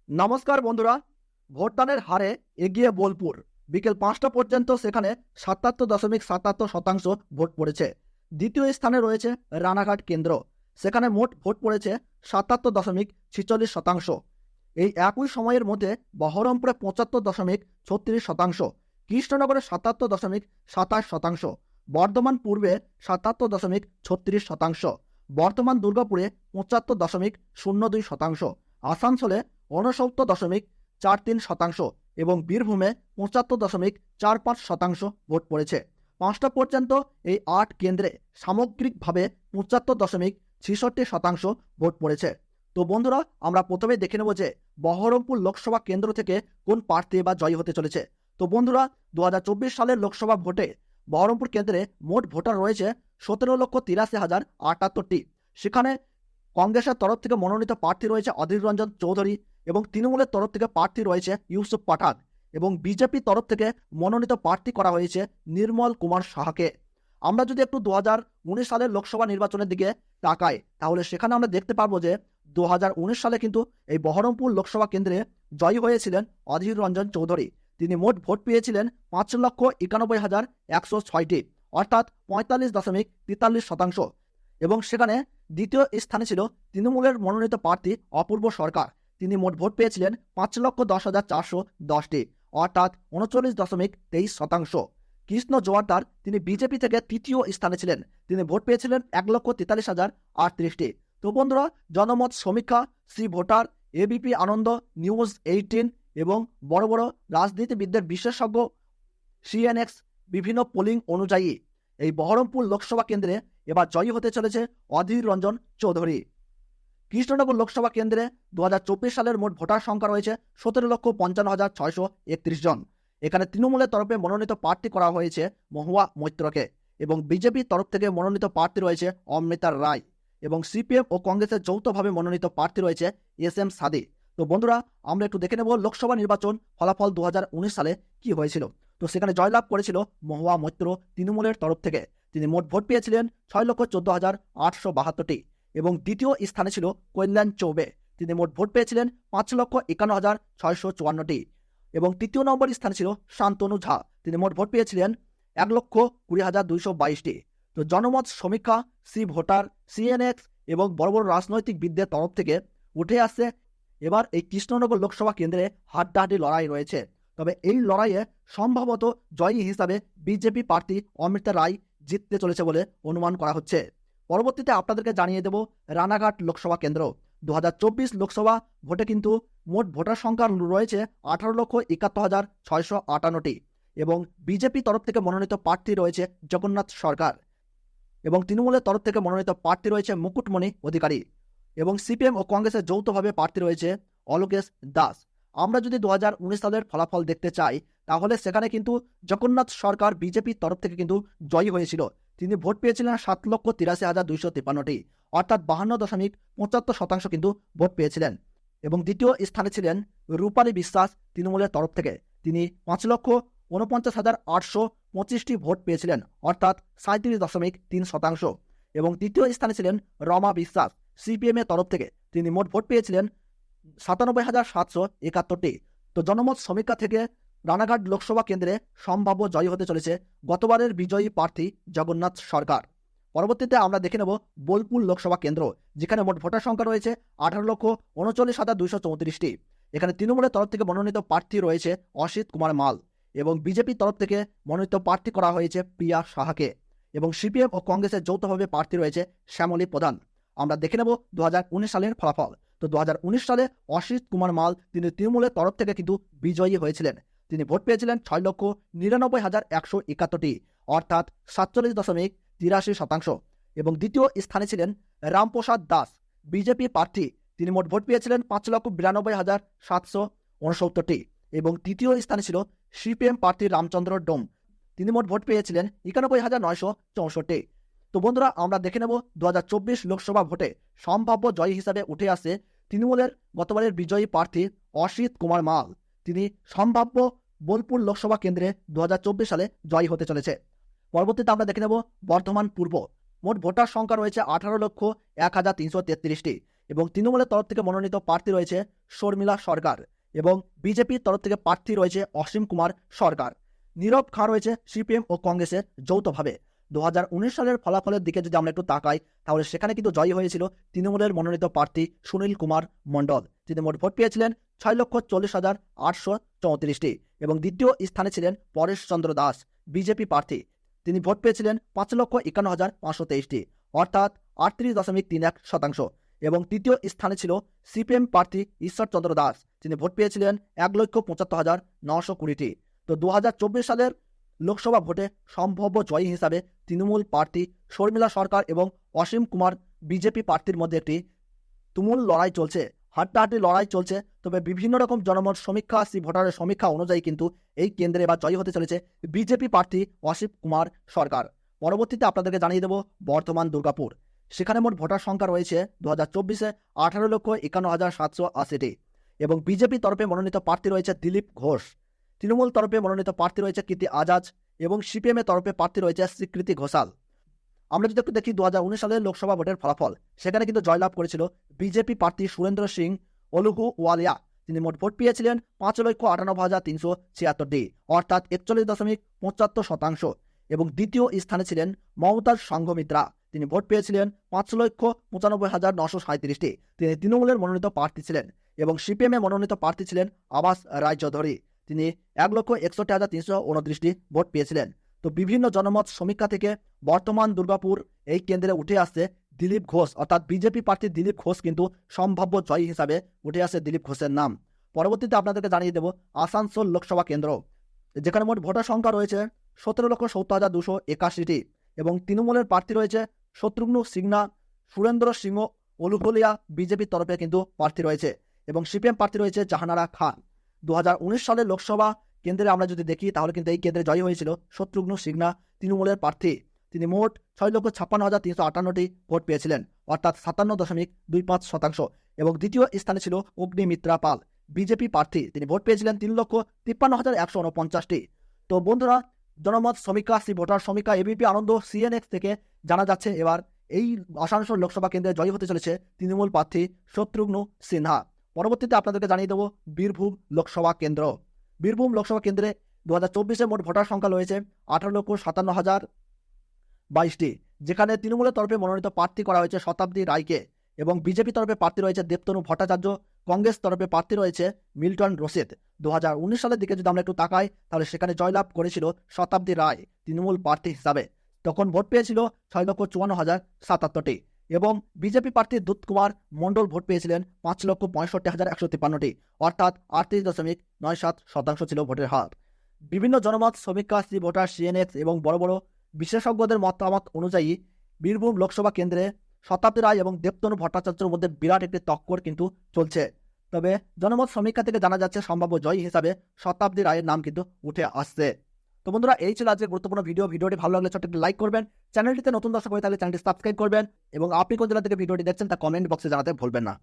নমস্কার বন্ধুরা। ভোটদানের হারে এগিয়ে বোলপুর। বিকেল ৫টা পর্যন্ত সেখানে ৭৭.৭৭% ভোট পড়েছে। দ্বিতীয় স্থানে রয়েছে রানাঘাট কেন্দ্র। সেখানে মোট ভোট পড়েছে ৭৭.৪৬%। এই একই সময়ের মধ্যে বহরমপুরে ৭৫.৩৬%, কৃষ্ণনগরে ৭৭.২৭%, বর্ধমান পূর্বে ৭৭.৩৬%, বর্ধমান দুর্গাপুরে ৭৫.০২%, আসানসোলে ৬৯.৪৩% এবং বীরভূমে ৭৫.৪৫% ভোট পড়েছে। ৫টা পর্যন্ত এই ৮ কেন্দ্রে সামগ্রিকভাবে ৭৫.৬৬% ভোট পড়েছে। তো বন্ধুরা, আমরা প্রথমে দেখে নেব যে বহরমপুর লোকসভা কেন্দ্র থেকে কোন প্রার্থী বা জয়ী হতে চলেছে। তো বন্ধুরা, ২০২৪ সালের লোকসভা ভোটে বহরমপুর কেন্দ্রে মোট ভোটার রয়েছে ১৭,৮৩,০৭৮টি। সেখানে কংগ্রেসের তরফ থেকে মনোনীত প্রার্থী রয়েছে অধীর রঞ্জন চৌধুরী এবং তৃণমূলের তরফ থেকে প্রার্থী রয়েছে ইউসুফ পাঠান এবং বিজেপির তরফ থেকে মনোনীত প্রার্থী করা হয়েছে নির্মল কুমার সাহাকে। আমরা যদি একটু ২০১৯ সালের লোকসভা নির্বাচনের দিকে তাকাই, তাহলে সেখানে আমরা দেখতে পারবো যে ২০১৯ সালে কিন্তু এই বহরমপুর লোকসভা কেন্দ্রে জয়ী হয়েছিলেন অধীর রঞ্জন চৌধুরী। তিনি মোট ভোট পেয়েছিলেন ৫,৯১,১০৬টি, অর্থাৎ ৪৫.৪৩%। এবং সেখানে দ্বিতীয় স্থানে ছিল তৃণমূলের মনোনীত প্রার্থী অপূর্ব সরকার। তিনি মোট ভোট পেয়েছিলেন ৫,১০,৪১০টি, অর্থাৎ ৩৯.২৩%। কৃষ্ণ জোয়ারদার, তিনি বিজেপি থেকে তৃতীয় স্থানে ছিলেন। তিনি ভোট পেয়েছিলেন ১,৪৩,০৩৮টি। তো বন্ধুরা, জনমত সমীক্ষা, সি ভোটার, এবিপি আনন্দ, নিউজ 18 এবং বড় বড় রাজনীতিবিদদের বিশেষজ্ঞ সিএনএক্স বিভিন্ন পোলিং অনুযায়ী এই বহরমপুর লোকসভা কেন্দ্রে এবার জয়ী হতে চলেছে অধীর রঞ্জন চৌধুরী। কৃষ্ণনগর লোকসভা কেন্দ্রে ২০২৪ সালের মোট ভোটার সংখ্যা রয়েছে ১৭,৫৫,৬৩১ জন। এখানে তৃণমূলের তরফে মনোনীত প্রার্থী করা হয়েছে মহুয়া মৈত্রকে এবং বিজেপির তরফ থেকে মনোনীত প্রার্থী রয়েছে অমৃতা রায় এবং সিপিএম ও কংগ্রেসের যৌথভাবে মনোনীত প্রার্থী রয়েছে এস.এম. সাদি। তো বন্ধুরা, আমরা একটু দেখে নেব লোকসভা নির্বাচন ফলাফল ২০১৯ সালে কি হয়েছিল। তো সেখানে জয়লাভ করেছিল মহুয়া মৈত্র তৃণমূলের তরফ থেকে। তিনি মোট ভোট পেয়েছিলেন ৬,১৪,৮৭২টি এবং দ্বিতীয় স্থানে ছিল কল্যাণ চৌবে। তিনি মোট ভোট পেয়েছিলেন ৫,৫১,৬৫৪টি এবং তৃতীয় নম্বর স্থানে ছিল শান্তনু ঝা। তিনি মোট ভোট পেয়েছিলেন ১,২০,২২২টি। তো জনমত সমীক্ষা, সি ভোটার, সিএনএক্স এবং বড় বড় রাজনৈতিকবিদদের তরফ থেকে উঠে আসছে এবার এই কৃষ্ণনগর লোকসভা কেন্দ্রে হাড্ডাহাড্ডি লড়াই রয়েছে। তবে এই লড়াইয়ে সম্ভবত জয়ী হিসাবে বিজেপি প্রার্থী অমৃতা রায় জিততে চলেছে বলে অনুমান করা হচ্ছে। পরবর্তীতে আপনাদেরকে জানিয়ে দেব রানাঘাট লোকসভা কেন্দ্র। ২০২৪ লোকসভা ভোটে কিন্তু মোট ভোটার সংখ্যা রয়েছে ১৮,৭১,৬৫৮টি এবং বিজেপি তরফ থেকে মনোনীত প্রার্থী রয়েছে জগন্নাথ সরকার এবং তৃণমূলের তরফ থেকে মনোনীত প্রার্থী রয়েছে মুকুটমণি অধিকারী এবং সিপিএম ও কংগ্রেসের যৌথভাবে প্রার্থী রয়েছে অলোকেশ দাস। আমরা যদি ২০১৯ সালের ফলাফল দেখতে চাই, তাহলে সেখানে কিন্তু জগন্নাথ সরকার বিজেপির তরফ থেকে কিন্তু জয়ী হয়েছিল। তিনি ভোট পেয়েছিলেন ৭,৮৩,২৫৩টি, অর্থাৎ ৫২.৭৫% কিন্তু ভোট পেয়েছিলেন এবং দ্বিতীয় স্থানে ছিলেন রূপালী বিশ্বাস তৃণমূলের তরফ থেকে। তিনি ৫,৪৯,৮২৫টি ভোট পেয়েছিলেন, অর্থাৎ ৩৭.৩% এবং তৃতীয় স্থানে ছিলেন রমা বিশ্বাস সিপিএম এর তরফ থেকে। তিনি মোট ভোট পেয়েছিলেন ৯৭,৭৭১টি। তো জনমত সমীক্ষা থেকে রানাঘাট লোকসভা কেন্দ্রে সম্ভাব্য জয়ী হতে চলেছে গতবারের বিজয়ী প্রার্থী জগন্নাথ সরকার। পরবর্তীতে আমরা দেখে নেব বোলপুর লোকসভা কেন্দ্র, যেখানে মোট ভোটার সংখ্যা রয়েছে ১৮,৩৯,২34টি। এখানে তৃণমূলের তরফ থেকে মনোনীত প্রার্থী রয়েছে অসিত কুমার মাল এবং বিজেপির তরফ থেকে মনোনীত প্রার্থী করা হয়েছে প্রিয়া সাহাকে এবং সিপিএম ও কংগ্রেসের যৌথভাবে প্রার্থী রয়েছে শ্যামলী প্রধান। আমরা দেখে নেব ২০১৯ সালের ফলাফল। তো ২০১৯ সালে অসিত কুমার মাল তিনি তৃণমূলের তরফ থেকে কিন্তু বিজয়ী হয়েছিলেন। তিনি ভোট পেয়েছিলেন ৬,৯৯,১৭১টি, অর্থাৎ ৪৭.৮৩% এবং দ্বিতীয় স্থানে ছিলেন রামপ্রসাদ দাস বিজেপি প্রার্থী। তিনি মোট ভোট পেয়েছিলেন ৫,৯২,৭৬৯টি এবং তৃতীয় স্থানে ছিল সিপিএম প্রার্থী রামচন্দ্র ডোম। তিনি মোট ভোট পেয়েছিলেন ৯১,৯৬৪। তো বন্ধুরা, আমরা দেখে নেব ২০২৪ লোকসভা ভোটে সম্ভাব্য জয়ী হিসাবে উঠে আসে তৃণমূলের গতবারের বিজয়ী প্রার্থী অসিত কুমার মাল। তিনি সম্ভাব্য বোলপুর লোকসভা কেন্দ্রে ২০২৪ সালে জয়ী হতে চলেছে। পরবর্তীতে আমরা দেখে নেব বর্ধমান পূর্ব। মোট ভোটার সংখ্যা রয়েছে ১৮,০১,৩৩৩টি। এবং তৃণমূলের তরফ থেকে মনোনীত প্রার্থী রয়েছে শর্মিলা সরকার এবং বিজেপির তরফ থেকে প্রার্থী রয়েছে অসীম কুমার সরকার। নীরব খাঁ রয়েছে সিপিএম ও কংগ্রেসের যৌথভাবে। 2019 সালের ফলাফলের দিকে যদি আমরা একটু তাকাই, তাহলে সেখানে কিন্তু জয়ী হয়েছিল তৃণমূলের মনোনীত প্রার্থী সুনীল কুমার মণ্ডল। তিনি মোট ভোট পেয়েছিলেন 6,40,834টি এবং দ্বিতীয় স্থানে ছিলেন পরেশ চন্দ্র দাস বিজেপি প্রার্থী। তিনি ভোট পেয়েছিলেন 5,51,523টি, অর্থাৎ 38.31%। এবং তৃতীয় স্থানে ছিল সিপিএম প্রার্থী ঈশ্বরচন্দ্র দাস। তিনি ভোট পেয়েছিলেন 1,75,920টি। তো 2024 সালের লোকসভা ভোটে সম্ভাব্য জয়ী হিসাবে তৃণমূল প্রার্থী শর্মিলা সরকার এবং অসীম কুমার বিজেপি প্রার্থীর মধ্যে একটি তুমুল লড়াই চলছে, হাড্ডাহাড্ডি লড়াই চলছে। তবে বিভিন্ন রকম জনমত সমীক্ষা, ভোটারের সমীক্ষা অনুযায়ী কিন্তু এই কেন্দ্রে এবার জয়ী হতে চলেছে বিজেপি প্রার্থী অসীম কুমার সরকার। পরবর্তীতে আপনাদেরকে জানিয়ে দেব বর্তমান দুর্গাপুর। সেখানে মোট ভোটার সংখ্যা রয়েছে 2024-এ 18,51,780টি এবং বিজেপি তরফে মনোনীত প্রার্থী রয়েছে দিলীপ ঘোষ। তৃণমূল তরফে মনোনীত প্রার্থী রয়েছে কীর্তি আজাদ এবং সিপিএম এর তরফে প্রার্থী রয়েছে স্বীকৃতি ঘোষাল। আমরা যদি একটু দেখি 2019 সালের লোকসভা ভোটের ফলাফল, সেখানে কিন্তু জয়লাভ করেছিল বিজেপি প্রার্থী সুরেন্দ্র সিং অলুহুওয়ালিয়া। তিনি মোট ভোট পেয়েছিলেন 5,98,376টি, অর্থাৎ 41.75% এবং দ্বিতীয় স্থানে ছিলেন মমতাজ সংঘমিত্রা। তিনি ভোট পেয়েছিলেন 5,95,937টি। তিনি তৃণমূলের মনোনীত প্রার্থী ছিলেন এবং সিপিএম এর মনোনীত প্রার্থী ছিলেন আবাস রায়চৌধুরী। তিনি 1,61,329টি ভোট পেয়েছিলেন। তো বিভিন্ন জনমত সমীক্ষা থেকে বর্তমান দুর্গাপুর এই কেন্দ্রে উঠে আসছে দিলীপ ঘোষ, অর্থাৎ বিজেপি প্রার্থী দিলীপ ঘোষ কিন্তু সম্ভাব্য জয়ী হিসাবে উঠে আসে দিলীপ ঘোষের নাম। পরবর্তীতে আপনাদেরকে জানিয়ে দেব আসানসোল লোকসভা কেন্দ্র, যেখানে মোট ভোটার সংখ্যা রয়েছে 17,70,281টি এবং তৃণমূলের প্রার্থী রয়েছে শত্রুঘ্ন সিনহা, সুরেন্দ্র সিংহ অলুহলিয়া বিজেপির তরফে কিন্তু প্রার্থী রয়েছে এবং সিপিএম প্রার্থী রয়েছে জাহানারা খান। 2019 সালের লোকসভা কেন্দ্রে আমরা যদি দেখি, তাহলে কিন্তু এই কেন্দ্রে জয়ী হয়েছিল শত্রুঘ্ন সিনহা, তৃণমূলের প্রার্থী। তিনি মোট 6,56,358টি ভোট পেয়েছিলেন, অর্থাৎ 57.25% এবং দ্বিতীয় স্থানে ছিল অগ্নিমিত্রা পাল বিজেপি প্রার্থী। তিনি ভোট পেয়েছিলেন 3,53,149টি। তো বন্ধুরা, জনমত সমীক্ষা, ভোটার সমীক্ষা, এবিপি আনন্দ, সিএনএক্স থেকে জানা যাচ্ছে এবার এই আসানসোল লোকসভা কেন্দ্রে জয়ী হতে চলেছে তৃণমূল প্রার্থী শত্রুঘ্ন সিনহা। পরবর্তীতে আপনাদেরকে জানিয়ে দেবো বীরভূম লোকসভা কেন্দ্র। বীরভূম লোকসভা কেন্দ্রে 2024-এ মোট ভোটার সংখ্যা রয়েছে 18,57,022টি, যেখানে তৃণমূলের তরফে মনোনীত প্রার্থী করা হয়েছে শতাব্দী রায়কে এবং বিজেপি তরফে প্রার্থী রয়েছে দেবতনু ভট্টাচার্য, কংগ্রেস তরফে প্রার্থী রয়েছে মিল্টন রশিদ। 2019 সালের দিকে যদি আমরা একটু তাকাই, তাহলে সেখানে জয়লাভ করেছিল শতাব্দী রায় তৃণমূল প্রার্থী হিসাবে। তখন ভোট পেয়েছিল 6,54,077টি এবং বিজেপি প্রার্থী দুত কুমার মণ্ডল ভোট পেয়েছিলেন 5,65,153টি, অর্থাৎ 38.97% ছিল ভোটের হার। বিভিন্ন জনমত সমীক্ষা, ভোটার, সিএনএক্স এবং বড় বড় বিশেষজ্ঞদের মতামত অনুযায়ী বীরভূম লোকসভা কেন্দ্রে শতাব্দী রায় এবং দেবতনু ভট্টাচার্যের মধ্যে বিরাট একটি টক্কর কিন্তু চলছে। তবে জনমত সমীক্ষা থেকে জানা যাচ্ছে সম্ভাব্য জয়ী হিসাবে শতাব্দী রায়ের নাম কিন্তু উঠে আসছে। তো বন্ধুরা, এই ছিল আজকে গুরুত্বপূর্ণ ভিডিওটি ভালো লাগলে ছোট্ট একটি লাইক করবেন, চ্যানেলটিতে নতুন দর্শক হয়ে থাকলে চ্যানেলটি সাবস্ক্রাইব করবেন এবং আপনি কোন জেলা থেকে ভিডিওটি দেখছেন তা কমেন্ট বক্সে জানাতে ভুলবেন না।